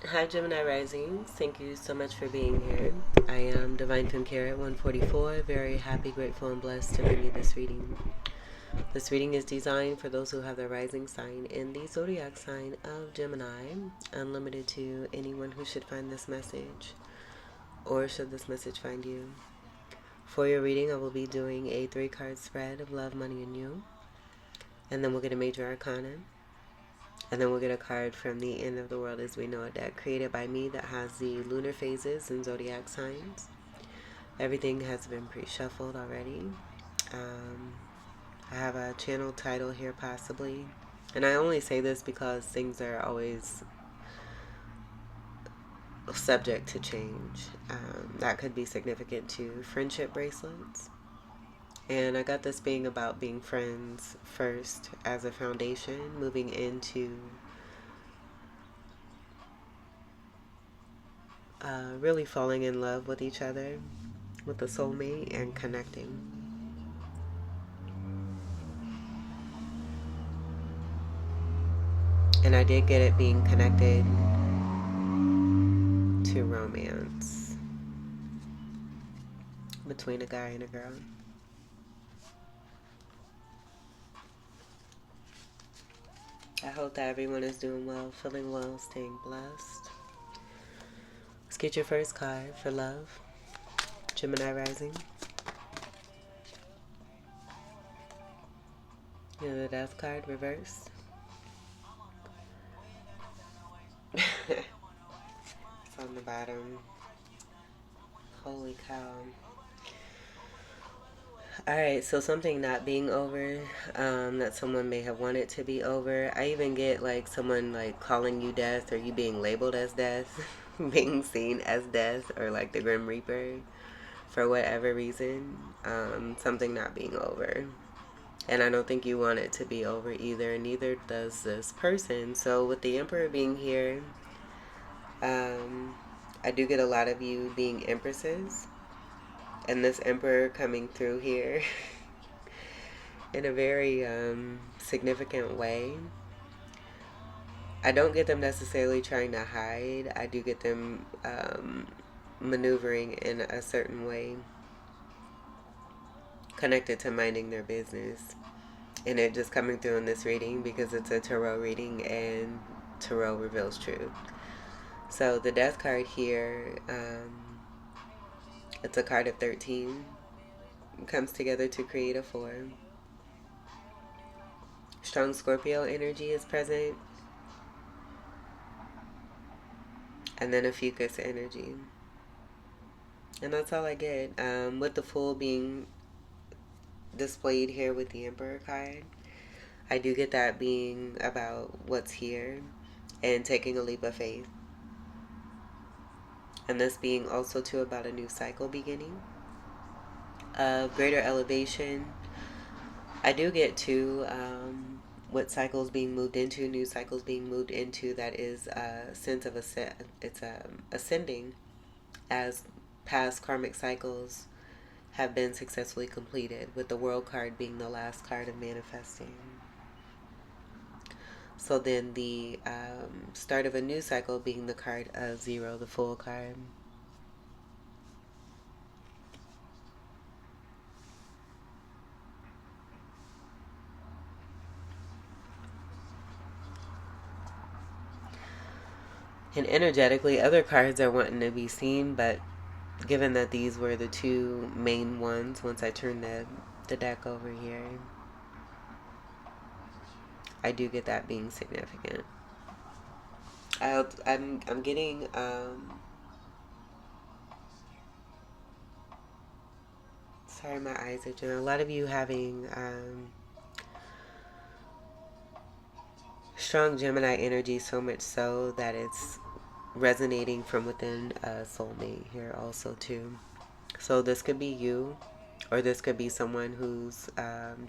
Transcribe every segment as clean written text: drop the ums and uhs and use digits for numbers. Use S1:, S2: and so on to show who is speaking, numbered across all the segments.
S1: Hi, Gemini Rising. Thank you so much for being here. I am Divine Femme Carrot 144. Very happy, grateful, and blessed to bring you this reading. This reading is designed for those who have their rising sign in the zodiac sign of Gemini, unlimited to anyone who should find this message, or should this message find you. For your reading, I will be doing a 3-card spread of love, money, and you. And then we'll get a major arcana. And then we'll get a card from the End of the World as We Know It deck created by me that has the lunar phases and zodiac signs. Everything has been pre-shuffled already. I have a channel title here possibly. And I only say this because things are always subject to change. That could be significant to friendship bracelets. And I got this being about being friends first as a foundation, moving into really falling in love with each other, with a soulmate, and connecting. And I did get it being connected to romance between a guy and a girl. I hope that everyone is doing well, feeling well, staying blessed. Let's get your first card for love. Gemini Rising. You know the Death card reversed. It's on the bottom. Holy cow. Alright, so something not being over, that someone may have wanted to be over. I even get like someone like calling you death, or you being labeled as death, being seen as death, or like the Grim Reaper for whatever reason. Something not being over. And I don't think you want it to be over either, and neither does this person. So with the Emperor being here, I do get a lot of you being empresses. And this Emperor coming through here in a very significant way. I don't get them necessarily trying to hide. I do get them maneuvering in a certain way connected to minding their business. And it just coming through in this reading because it's a tarot reading and tarot reveals truth. So the Death card here, it's a card of 13. It comes together to create a 4. Strong Scorpio energy is present. And then a Fucus energy. And that's all I get. With the Fool being displayed here with the Emperor card, I do get that being about what's here and taking a leap of faith. And this being also too about a new cycle beginning. Greater elevation. I do get to what cycles being moved into, new cycles being moved into, that is a sense of it's ascending as past karmic cycles have been successfully completed, with the World card being the last card of manifesting. So then the start of a new cycle being the card of 0, the Fool card. And energetically, other cards are wanting to be seen, but given that these were the two main ones, once I turn the deck over here, I do get that being significant. I'm getting sorry, my eyes are doing a lot of you having strong Gemini energy, so much so that it's resonating from within a soulmate here also too. So this could be you, or this could be someone who's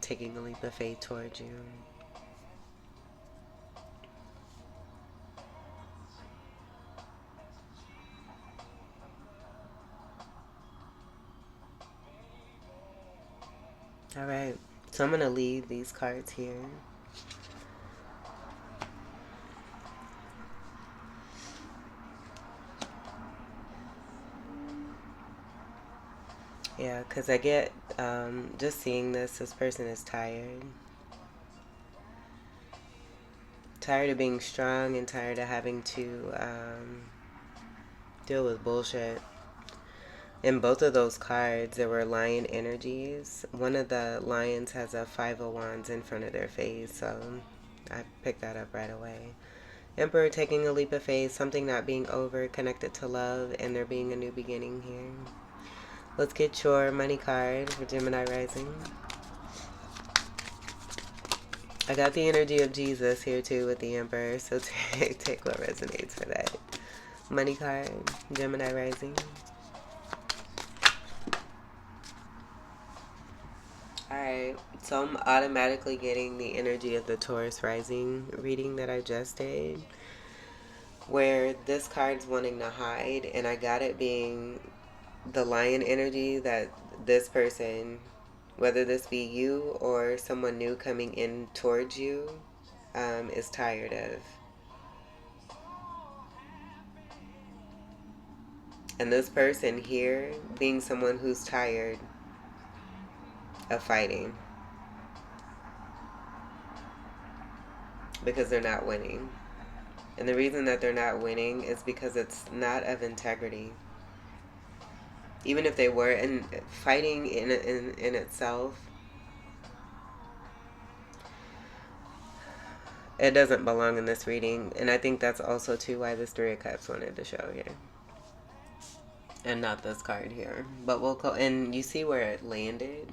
S1: taking a leap of faith towards you. All right, so I'm going to leave these cards here. Yeah, because I get, just seeing this person is tired. Tired of being strong and tired of having to deal with bullshit. In both of those cards, there were lion energies. One of the lions has a 5 of Wands in front of their face, so I picked that up right away. Emperor taking a leap of faith, something not being over, connected to love, and there being a new beginning here. Let's get your money card for Gemini rising. I got the energy of Jesus here too with the Emperor, so take what resonates for that. Money card, Gemini rising. Alright, so I'm automatically getting the energy of the Taurus rising reading that I just did, where this card's wanting to hide, and I got it being the lion energy that this person, whether this be you or someone new coming in towards you, is tired of. And this person here being someone who's tired of fighting because they're not winning. And the reason that they're not winning is because it's not of integrity. Even if they were, and fighting in itself, it doesn't belong in this reading. And I think that's also too why this 3 of Cups wanted to show here. And not this card here. But we'll go, and you see where it landed?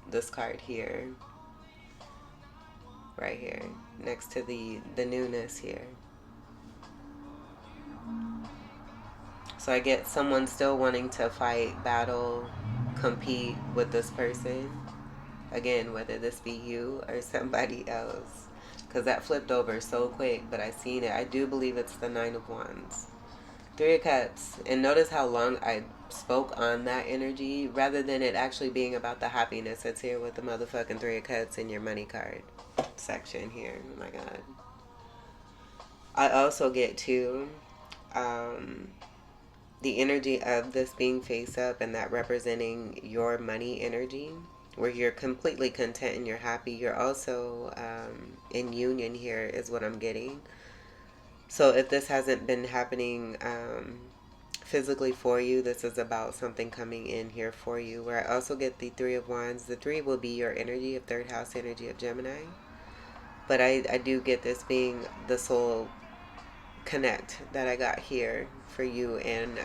S1: This card here. Right here. Next to the newness here. So I get someone still wanting to fight, battle, compete with this person. Again, whether this be you or somebody else. Because that flipped over so quick, but I seen it. I do believe it's the 9 of Wands. 3 of Cups. And notice how long I spoke on that energy rather than it actually being about the happiness that's here with the motherfucking 3 of Cups in your money card section here. Oh my God. I also get too the energy of this being face up and that representing your money energy, where you're completely content and you're happy. You're also in union here is what I'm getting. So if this hasn't been happening physically for you, this is about something coming in here for you. Where I also get the 3 of Wands. The 3 will be your energy of 3rd house energy of Gemini. But I do get this being the soul connect that I got here for you, and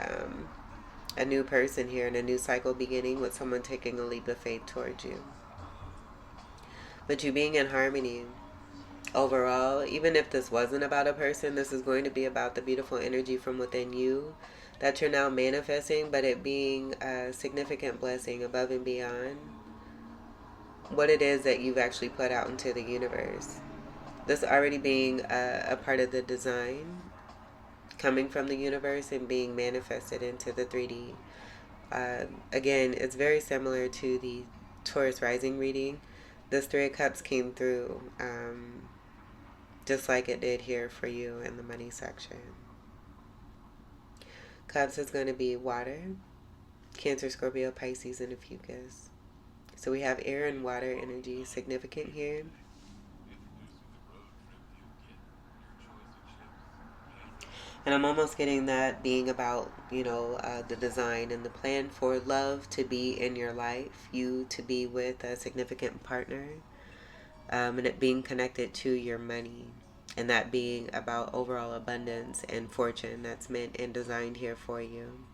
S1: a new person here and a new cycle beginning with someone taking a leap of faith towards you. But you being in harmony overall, even if this wasn't about a person, this is going to be about the beautiful energy from within you that you're now manifesting, but it being a significant blessing above and beyond what it is that you've actually put out into the universe. This already being a part of the design coming from the universe and being manifested into the 3D. Again, it's very similar to the Taurus rising reading. This 3 of Cups came through just like it did here for you in the money section. Cups is going to be water, Cancer, Scorpio, Pisces, and a fucus. So we have air and water energy significant here. And I'm almost getting that being about, the design and the plan for love to be in your life, you to be with a significant partner, and it being connected to your money, and that being about overall abundance and fortune that's meant and designed here for you.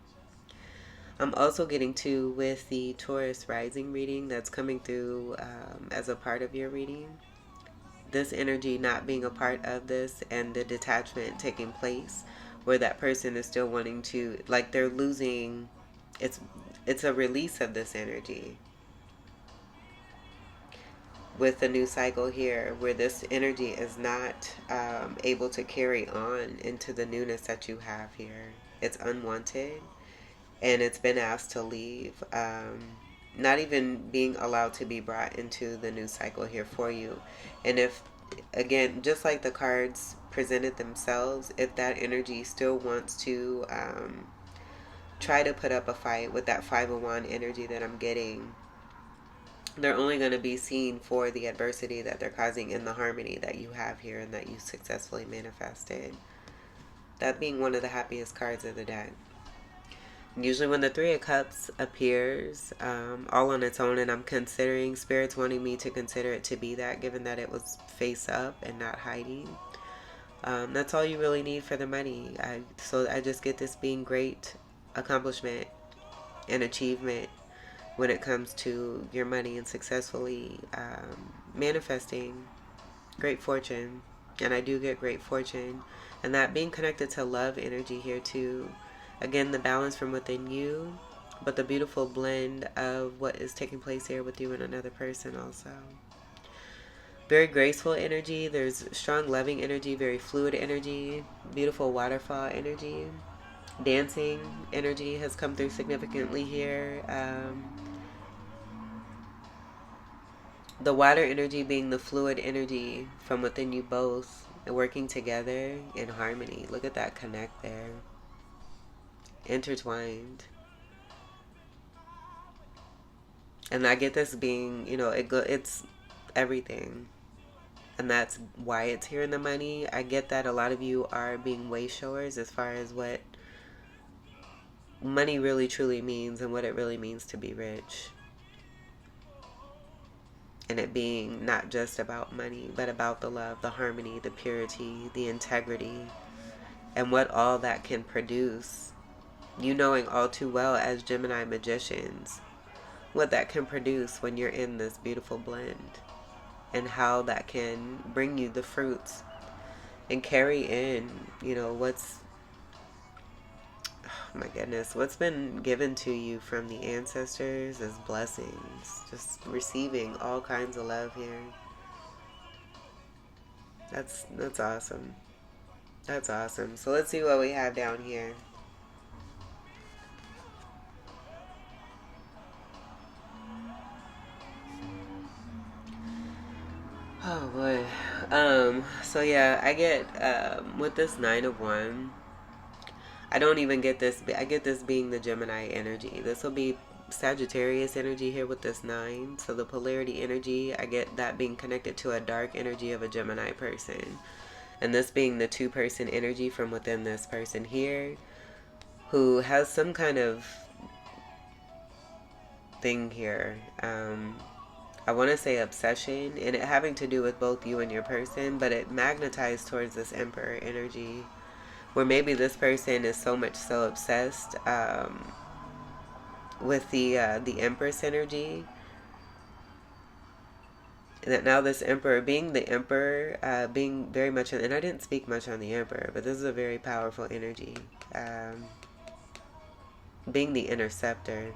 S1: I'm also getting to with the Taurus rising reading that's coming through as a part of your reading. This energy not being a part of this and the detachment taking place where that person is still wanting to, like they're losing, it's a release of this energy with the new cycle here where this energy is not able to carry on into the newness that you have here. It's unwanted and it's been asked to leave. Not even being allowed to be brought into the new cycle here for you. And if, again, just like the cards presented themselves, if that energy still wants to try to put up a fight with that 501 energy that I'm getting, they're only going to be seen for the adversity that they're causing in the harmony that you have here and that you successfully manifested. That being one of the happiest cards of the deck. Usually when the Three of Cups appears all on its own, and I'm considering, Spirit's wanting me to consider it to be that, given that it was face up and not hiding. That's all you really need for the money. So I just get this being great accomplishment and achievement when it comes to your money and successfully manifesting great fortune. And I do get great fortune. And that being connected to love energy here too. Again, the balance from within you, but the beautiful blend of what is taking place here with you and another person also. Very graceful energy. There's strong loving energy, very fluid energy, beautiful waterfall energy. Dancing energy has come through significantly here. The water energy being the fluid energy from within you both and working together in harmony. Look at that connect there. Intertwined. And I get this being, it's everything. And that's why it's here in the money. I get that a lot of you are being way showers as far as what money really truly means and what it really means to be rich. And it being not just about money, but about the love, the harmony, the purity, the integrity, and what all that can produce. You knowing all too well as Gemini magicians what that can produce when you're in this beautiful blend, and how that can bring you the fruits and carry in, what's, oh my goodness, what's been given to you from the ancestors as blessings. Just receiving all kinds of love here. That's awesome. That's awesome. So let's see what we have down here. Oh boy. So yeah, I get with this 9 of Wands, I don't even get this. I get this being the Gemini energy. This will be Sagittarius energy here with this 9. So the polarity energy, I get that being connected to a dark energy of a Gemini person. And this being the 2-person energy from within this person here, who has some kind of thing here. I want to say obsession, and it having to do with both you and your person, but it magnetized towards this Emperor energy, where maybe this person is so much so obsessed with the Empress energy, and that now this Emperor, being the Emperor, being very much, and I didn't speak much on the Emperor, but this is a very powerful energy, being the Interceptor.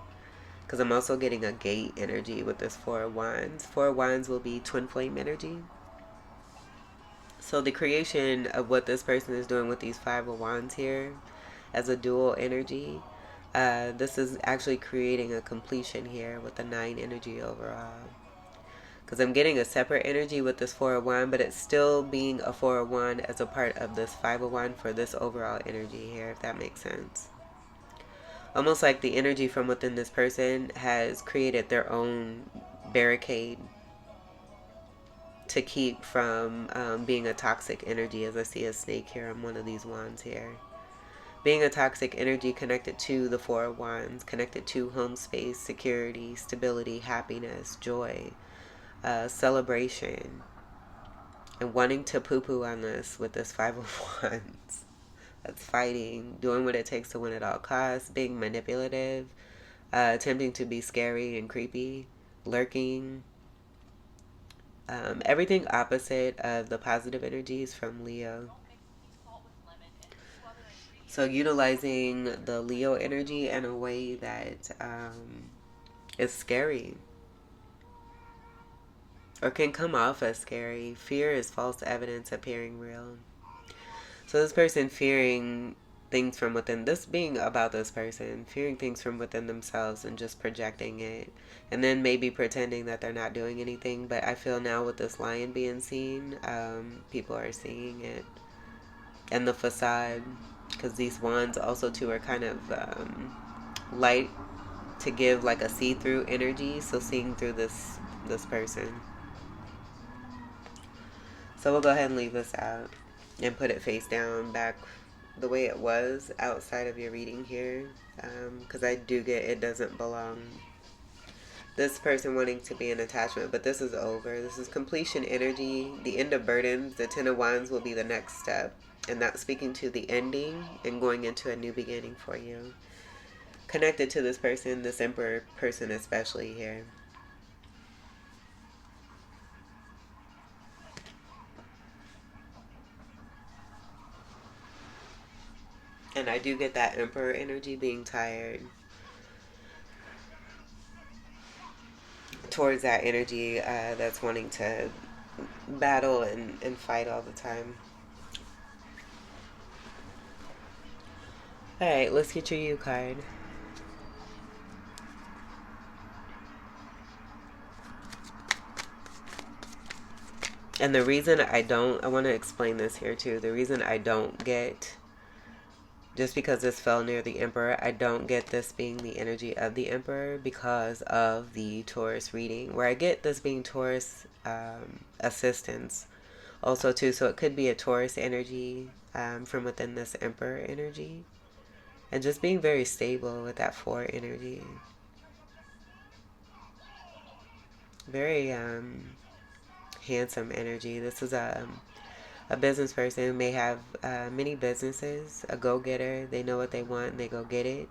S1: Because I'm also getting a gate energy with this 4 of Wands. 4 of Wands will be twin flame energy. So the creation of what this person is doing with these 5 of Wands here as a dual energy, this is actually creating a completion here with the 9 energy overall. Because I'm getting a separate energy with this 4 of Wands, but it's still being a 4 of Wands as a part of this 5 of Wands for this overall energy here, if that makes sense. Almost like the energy from within this person has created their own barricade to keep from being a toxic energy, as I see a snake here on one of these wands here. Being a toxic energy connected to the 4 of Wands, connected to home space, security, stability, happiness, joy, celebration, and wanting to poo-poo on this with this 5 of Wands. That's fighting, doing what it takes to win at all costs, being manipulative, attempting to be scary and creepy, lurking. Everything opposite of the positive energies from Leo. So utilizing the Leo energy in a way that is scary, or can come off as scary. Fear is false evidence appearing real. So this person fearing things from within, this being about this person, fearing things from within themselves and just projecting it. And then maybe pretending that they're not doing anything. But I feel now with this lion being seen, people are seeing it. And the facade, because these wands also too are kind of light to give like a see-through energy, so seeing through this person. So we'll go ahead and leave this out and put it face down back the way it was outside of your reading here, because I do get it doesn't belong. This person wanting to be in attachment, but this is over. This is completion energy, the end of burdens. The Ten of Wands will be the next step, and that's speaking to the ending and going into a new beginning for you. Connected to this person, this Emperor person especially here. And I do get that Emperor energy being tired towards that energy that's wanting to battle and fight all the time. Alright, let's get your U card. And the reason I want to explain this here too. The reason I don't get, just because this fell near the Emperor, I don't get this being the energy of the Emperor because of the Taurus reading, where I get this being Taurus assistance also too. So it could be a Taurus energy from within this Emperor energy. And just being very stable with that 4 energy. Very handsome energy. This is a business person who may have many businesses, a go-getter. They know what they want and they go get it.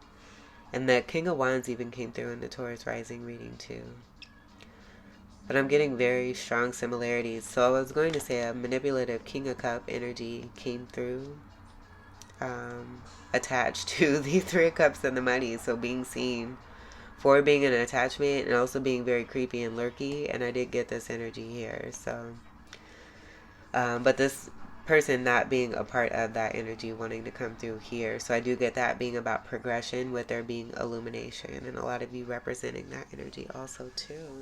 S1: And the King of Wands even came through in the Taurus rising reading too. But I'm getting very strong similarities. So I was going to say a manipulative King of Cup energy came through, attached to the 3 of Cups and the Money. So being seen for being an attachment and also being very creepy and lurky. And I did get this energy here. So, but this person not being a part of that energy wanting to come through here. So I do get that being about progression with there being illumination. And a lot of you representing that energy also too.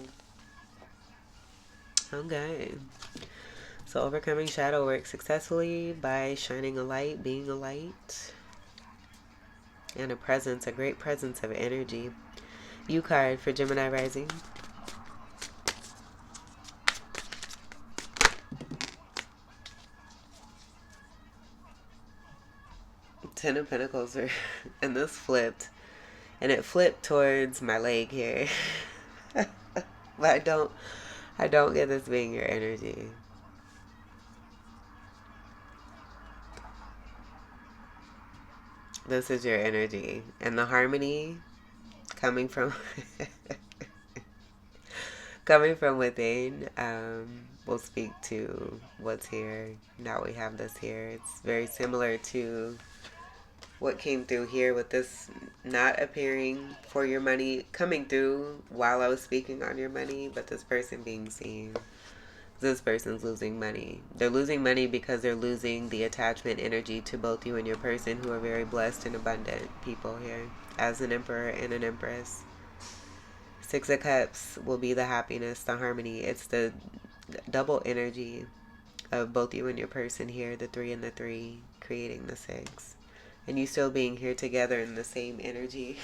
S1: Okay. So overcoming shadow work successfully by shining a light, being a light. And a presence, a great presence of energy. U card for Gemini rising. Ten of Pentacles are, and this flipped. And it flipped towards my leg here. But I don't get this being your energy. This is your energy. And the harmony coming from coming from within will speak to what's here. Now we have this here. It's very similar to what came through here with this not appearing for your money, coming through while I was speaking on your money, but this person being seen. This person's losing money. They're losing money because they're losing the attachment energy to both you and your person, who are very blessed and abundant people here, as an Emperor and an Empress. 6 of Cups will be the happiness, the harmony. It's the double energy of both you and your person here, the 3 and the 3, creating the 6. And you still being here together in the same energy.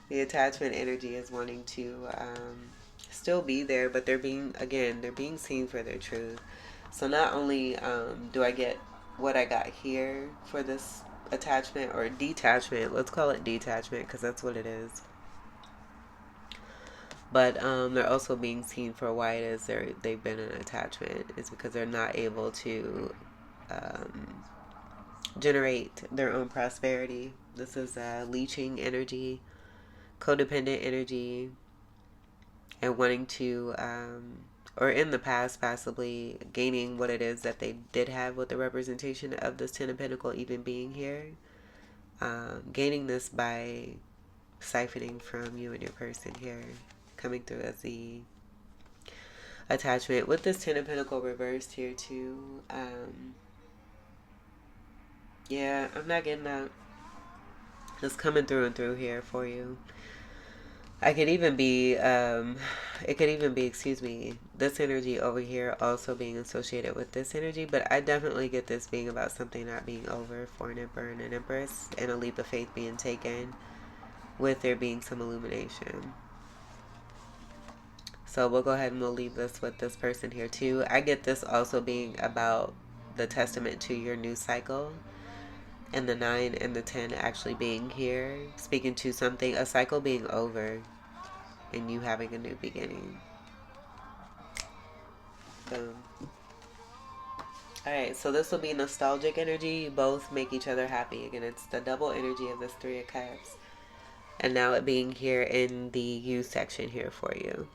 S1: The attachment energy is wanting to still be there, but they're being seen for their truth. So not only do I get what I got here for this attachment or detachment, let's call it detachment because that's what it is, but they're also being seen for why it is they've been in an attachment. Is because they're not able to generate their own prosperity. This is leeching energy, codependent energy, and wanting to, or in the past possibly gaining what it is that they did have with the representation of this 10 of Pentacles even being here. Gaining this by siphoning from you and your person here, coming through as the attachment with this 10 of Pentacles reversed here too. Yeah, I'm not getting that. It's coming through and through here for you. It could even be, excuse me, this energy over here also being associated with this energy, but I definitely get this being about something not being over for an Emperor and an Empress, and a leap of faith being taken, with there being some illumination. So we'll go ahead and we'll leave this with this person here too. I get this also being about the testament to your new cycle, and the 9 and the 10 actually being here, speaking to something, a cycle being over and you having a new beginning. Boom. Alright, so this will be nostalgic energy. You both make each other happy. Again, it's the double energy of this 3 of Cups. And now it being here in the you section here for you.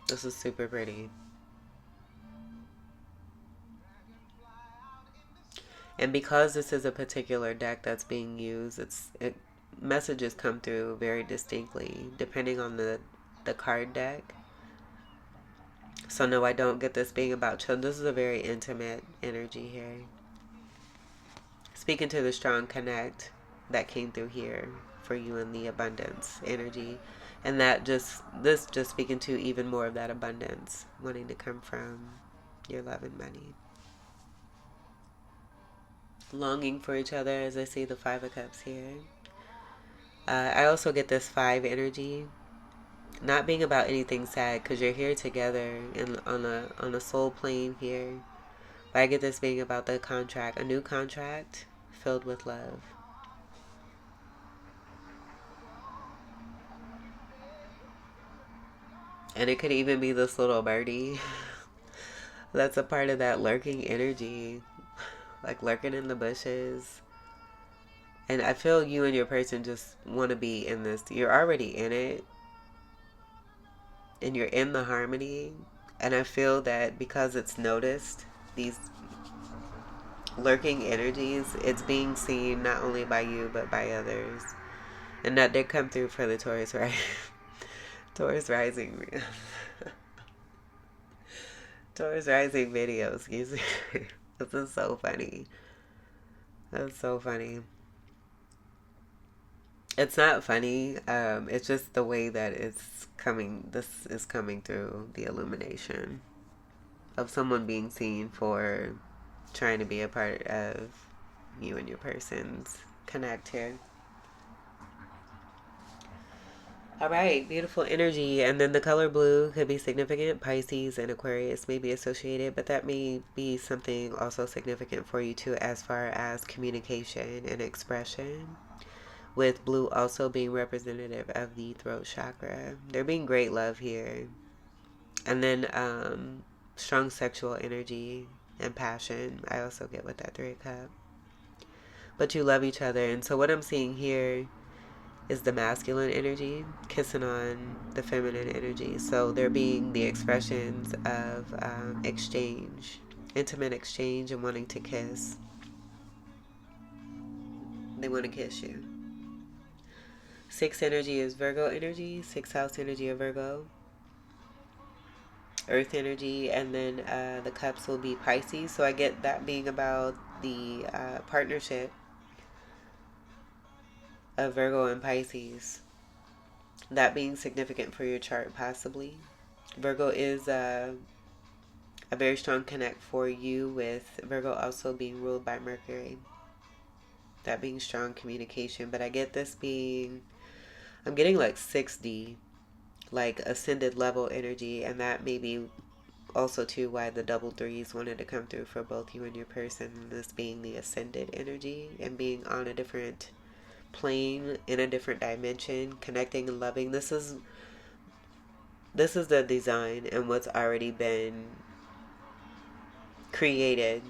S1: This is super pretty. And because this is a particular deck that's being used, messages come through very distinctly depending on the card deck. So no, I don't get this being about children. This is a very intimate energy here. Speaking to the strong connect that came through here for you in the abundance energy. And this just speaking to even more of that abundance wanting to come from your love and money. Longing for each other, as I see the 5 of Cups here. I also get this 5 energy. Not being about anything sad, because you're here together and on a soul plane here. But I get this being about the contract, a new contract filled with love. And it could even be this little birdie that's a part of that lurking energy, like lurking in the bushes. And I feel you and your person just want to be in this. You're already in it. And you're in the harmony. And I feel that because it's noticed, these lurking energies, it's being seen not only by you but by others. And that did come through for the Taurus, right? Taurus rising. Taurus rising video, excuse me. This is so funny. That's so funny. It's not funny. It's just the way that it's coming. This is coming through the illumination of someone being seen for trying to be a part of you and your person's connect here. All right, beautiful energy. And then the color blue could be significant. Pisces and Aquarius may be associated, but that may be something also significant for you too as far as communication and expression. With blue also being representative of the throat chakra. There being great love here. And then strong sexual energy and passion. I also get with that 3 of Cups. But you love each other. And so what I'm seeing here is the masculine energy kissing on the feminine energy. So there being the expressions of exchange, intimate exchange and wanting to kiss. They want to kiss you. 6 energy is Virgo energy, 6th house energy of Virgo, earth energy, and then the cups will be Pisces. So I get that being about the partnership of Virgo and Pisces. That being significant for your chart possibly. Virgo is a very strong connect for you, with Virgo also being ruled by Mercury. That being strong communication. But I get this being, I'm getting like 6D, like ascended level energy, and that may be also too why the double 3s wanted to come through for both you and your person. This being the ascended energy and being on a different plane, in a different dimension, connecting and loving. This is the design and what's already been created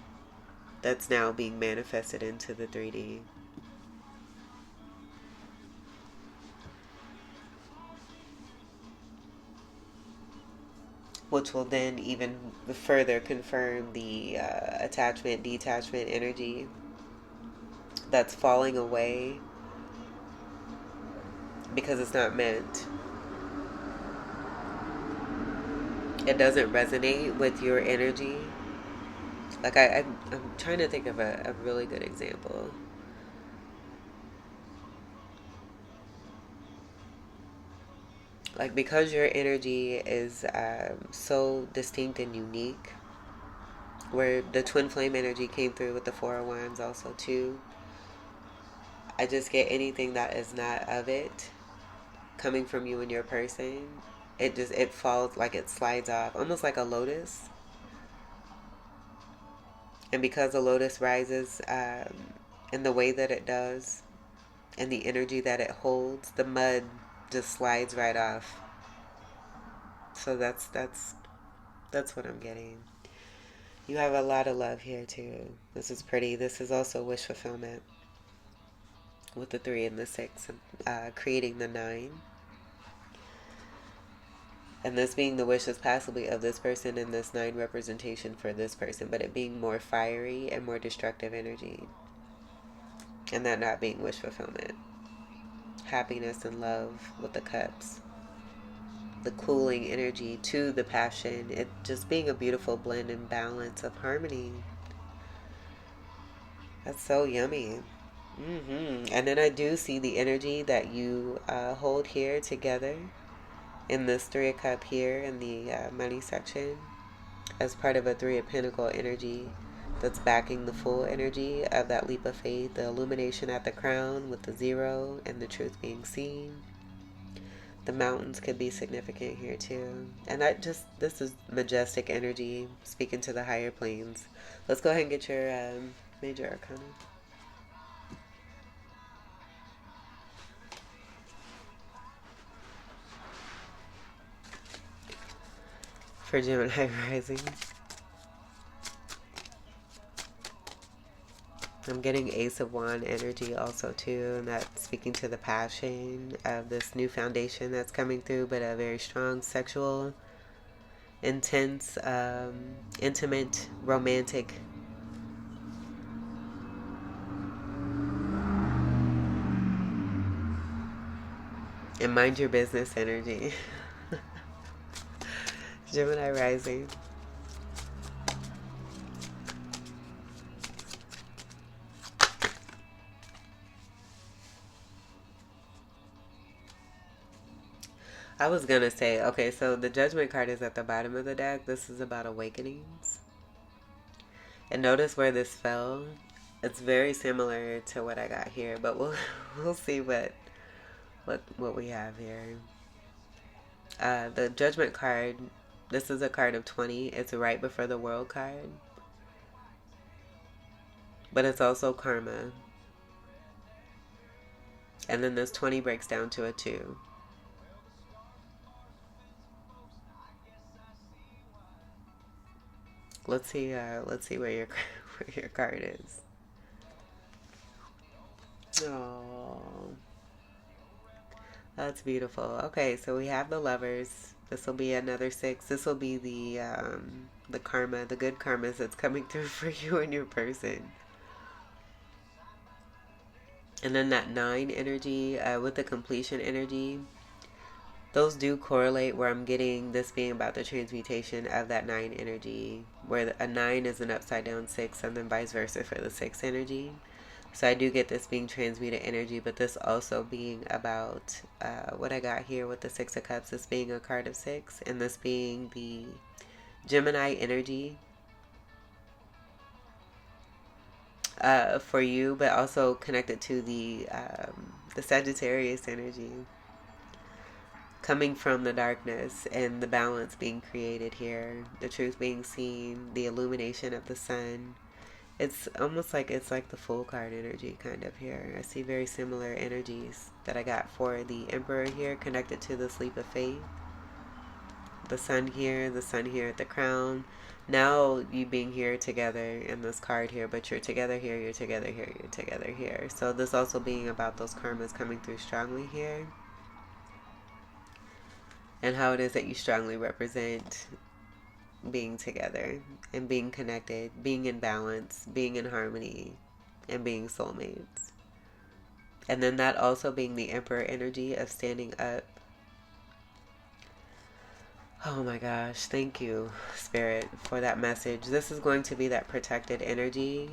S1: that's now being manifested into the 3D. Which will then even further confirm the attachment, detachment energy that's falling away because it's not meant. It doesn't resonate with your energy. Like I'm trying to think of a really good example. Like, because your energy is so distinct and unique, where the twin flame energy came through with the 4 of Wands also too. I just get anything that is not of it coming from you and your person. It falls, like it slides off, almost like a lotus. And because the lotus rises in the way that it does, and the energy that it holds, the mud just slides right off. So that's what I'm getting. You have a lot of love here too. This is pretty. This is also wish fulfillment with the 3 and the 6, creating the 9. And this being the wishes possibly of this person, and this 9 representation for this person, but it being more fiery and more destructive energy. And that not being wish fulfillment. Happiness and love with the cups. The cooling energy to the passion. It just being a beautiful blend and balance of harmony. That's so yummy. And then I do see the energy that you hold here together in this 3 of Cup here in the money section as part of a 3 of Pentacle energy that's backing the full energy of that leap of faith, the illumination at the crown with the 0 and the truth being seen. The mountains could be significant here too. And this is majestic energy, speaking to the higher planes. Let's go ahead and get your major arcana. For Gemini rising. I'm getting Ace of Wand energy also too, and that's speaking to the passion of this new foundation that's coming through, but a very strong sexual, intense, intimate, romantic and mind your business energy. Gemini rising. I was gonna say, okay, so the Judgment card is at the bottom of the deck. This is about awakenings. And notice where this fell. It's very similar to what I got here, but we'll see what we have here. The Judgment card, this is a card of 20. It's right before the World card. But it's also karma. And then this 20 breaks down to a 2. Let's see where your card is. Oh, that's beautiful. Okay, so we have the Lovers. This will be another 6. This will be the karma, the good karmas that's coming through for you and your person. And then that 9 energy with the completion energy. Those do correlate, where I'm getting this being about the transmutation of that 9 energy, where a 9 is an upside down 6, and then vice versa for the 6 energy. So I do get this being transmuted energy, but this also being about what I got here with the 6 of Cups, this being a card of 6, and this being the Gemini energy for you, but also connected to the Sagittarius energy. Coming from the darkness and the balance being created here, the truth being seen, the illumination of the sun. It's almost like it's like the full card energy kind of here. I see very similar energies that I got for the Emperor here, connected to the leap of faith. The sun here at the crown. Now you being here together in this card here, but you're together here, you're together here, you're together here. So this also being about those karmas coming through strongly here. And how it is that you strongly represent being together and being connected, being in balance, being in harmony, and being soulmates. And then that also being the Emperor energy of standing up. Oh my gosh, thank you, Spirit, for that message. This is going to be that protected energy,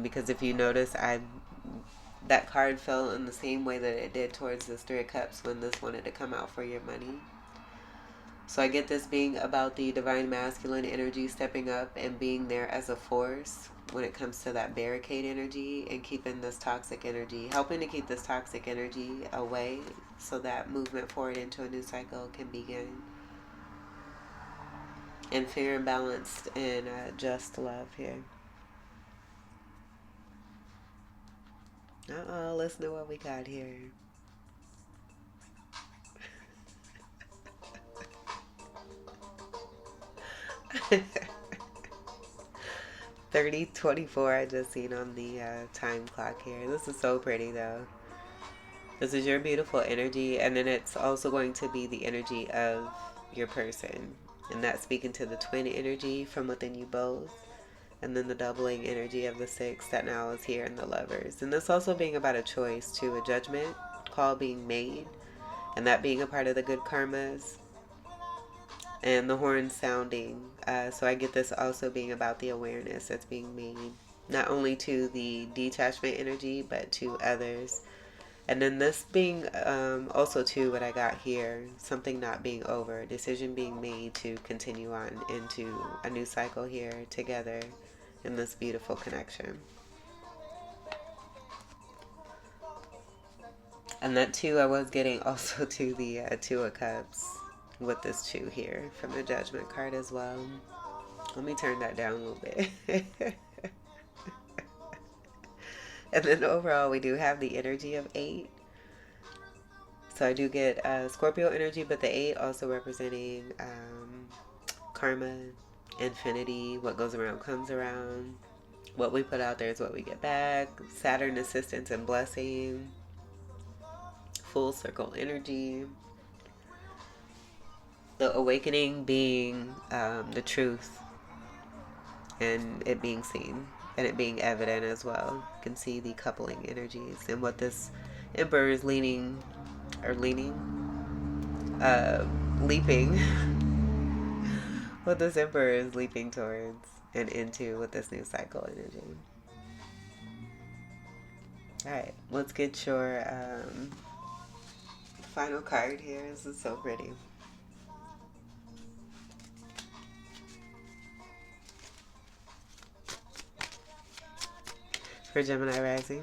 S1: because if you notice, that card fell in the same way that it did towards this 3 of Cups when this wanted to come out for your money. So I get this being about the divine masculine energy stepping up and being there as a force when it comes to that barricade energy and keeping this toxic energy, helping to keep this toxic energy away so that movement forward into a new cycle can begin. And fair and balanced and just love here. Listen to what we got here. 30:24 I just seen on the time clock here. This is so pretty though. This is your beautiful energy, and then it's also going to be the energy of your person. And that's speaking to the twin energy from within you both. And then the doubling energy of the 6 that now is here in the lovers. And this also being about a choice too, a judgment call being made. And that being a part of the good karmas. And the horn sounding. So I get this also being about the awareness that's being made. Not only to the detachment energy, but to others. And then this being also too what I got here, something not being over, a decision being made to continue on into a new cycle here together in this beautiful connection. And that too, I was getting also to the 2 of Cups with this 2 here from the Judgment card as well. Let me turn that down a little bit. And then overall, we do have the energy of 8. So I do get Scorpio energy, but the 8 also representing karma, infinity, what goes around comes around. What we put out there is what we get back. Saturn assistance and blessing. Full circle energy. The awakening being the truth and it being seen and it being evident as well. You can see the coupling energies and what this Emperor is leaping what this Emperor is leaping towards and into with this new cycle energy. Alright, let's get your final card here. This is so pretty. For Gemini rising.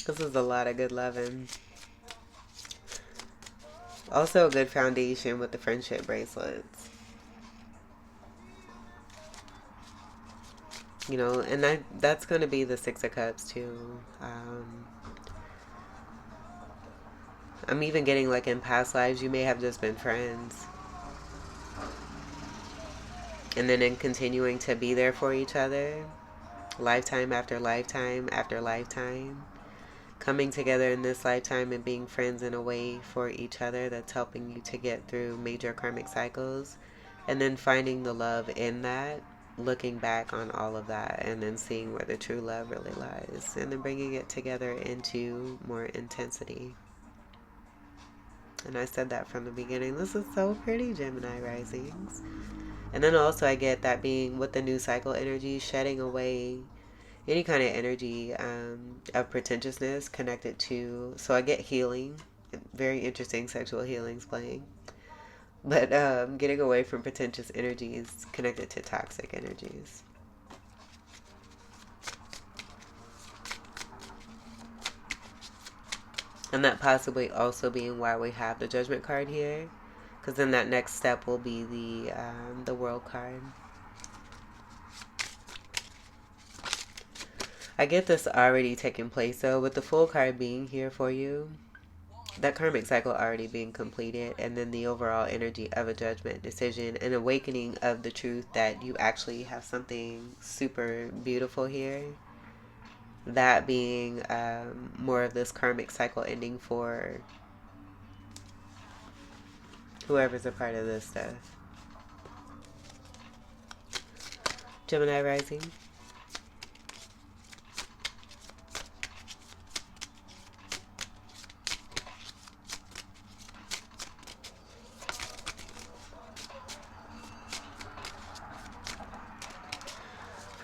S1: This is a lot of good loving. Also a good foundation with the friendship bracelets. You know, and that's going to be the 6 of Cups too. I'm even getting like in past lives, you may have just been friends. And then in continuing to be there for each other, lifetime after lifetime after lifetime. Coming together in this lifetime and being friends in a way for each other that's helping you to get through major karmic cycles. And then finding the love in that, looking back on all of that, and then seeing where the true love really lies. And then bringing it together into more intensity. And I said that from the beginning. This is so pretty, Gemini risings. And then also I get that being with the new cycle energy, shedding away any kind of energy of pretentiousness connected to, so I get healing, very interesting sexual healings playing, but getting away from pretentious energies connected to toxic energies. And that possibly also being why we have the Judgment card here, because then that next step will be the World card. I get this already taking place though, with the Fool card being here for you. That karmic cycle already being completed, and then the overall energy of a judgment, decision, and awakening of the truth that you actually have something super beautiful here. That being more of this karmic cycle ending for whoever's a part of this stuff. Gemini rising.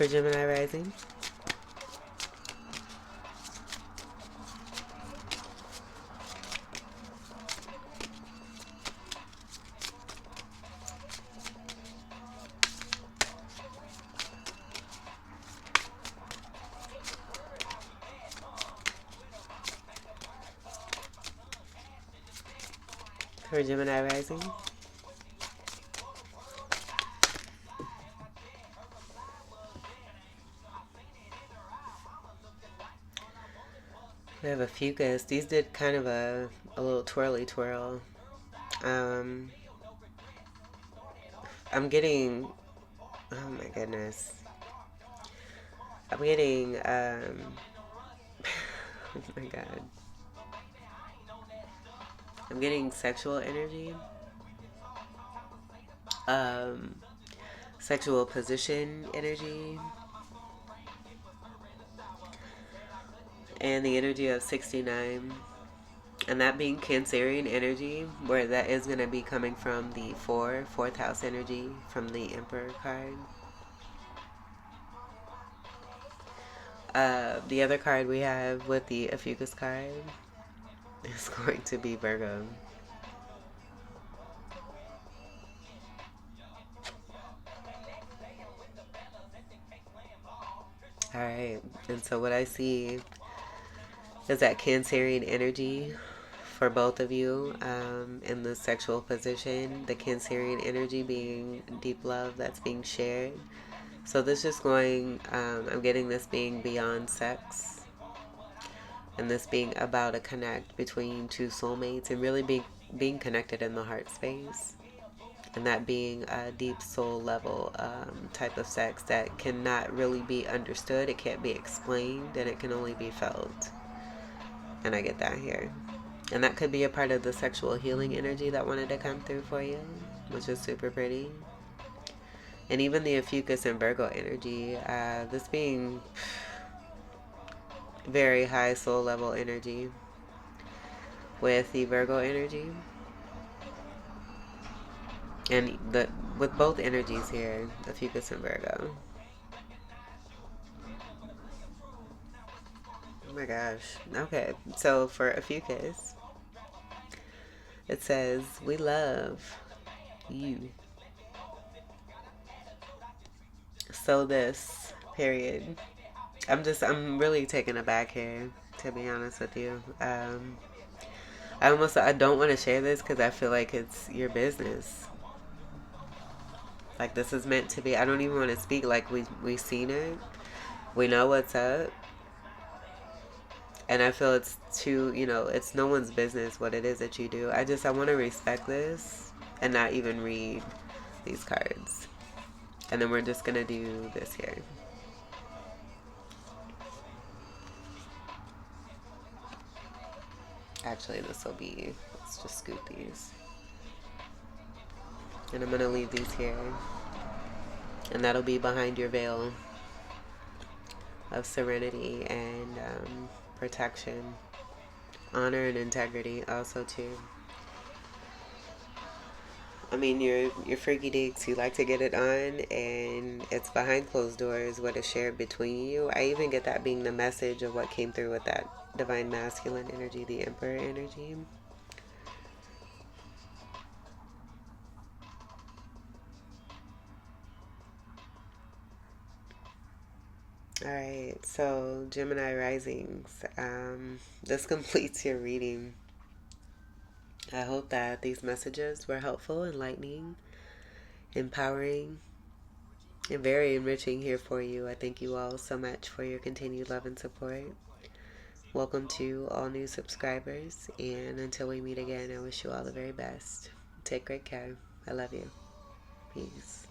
S1: Gemini rising. For Gemini rising. We have a fucus. These did kind of a little twirly twirl. I'm getting, oh my goodness. I'm getting, oh my god. I'm getting sexual energy. Sexual position energy. And the energy of 69. And that being Cancerian energy, where that is going to be coming from the fourth house energy from the Emperor card. The other card we have with the Ophiuchus card is going to be Virgo. Alright, and so what I see is that Cancerian energy for both of you in the sexual position. The Cancerian energy being deep love that's being shared. So this is going, I'm getting this being beyond sex. And this being about a connect between two soulmates and really being connected in the heart space. And that being a deep soul level type of sex that cannot really be understood. It can't be explained, and it can only be felt. And I get that here. And that could be a part of the sexual healing energy that wanted to come through for you, which is super pretty. And even the Ophiuchus and Virgo energy, this being very high soul level energy with the Virgo energy. And with both energies here, Ophiuchus and Virgo. Oh my gosh. Okay, so for Ophiuchus, it says, we love you. So this, period. I'm really taken aback here, to be honest with you. I don't want to share this because I feel like it's your business. Like, this is meant to be. I don't even want to speak like we seen it. We know what's up. And I feel it's too, it's no one's business what it is that you do. I want to respect this and not even read these cards. And then we're just going to do this here. Actually, let's just scoot these. And I'm going to leave these here. And that'll be behind your veil of serenity and protection. Honor and integrity also too. I mean, you're freaky deeks. You like to get it on, and it's behind closed doors what is shared between you. I even get that being the message of what came through with that divine masculine energy, the Emperor energy. Alright, so Gemini risings. This completes your reading. I hope that these messages were helpful, enlightening, empowering, and very enriching here for you. I thank you all so much for your continued love and support. Welcome to all new subscribers, and until we meet again, I wish you all the very best. Take great care. I love you. Peace.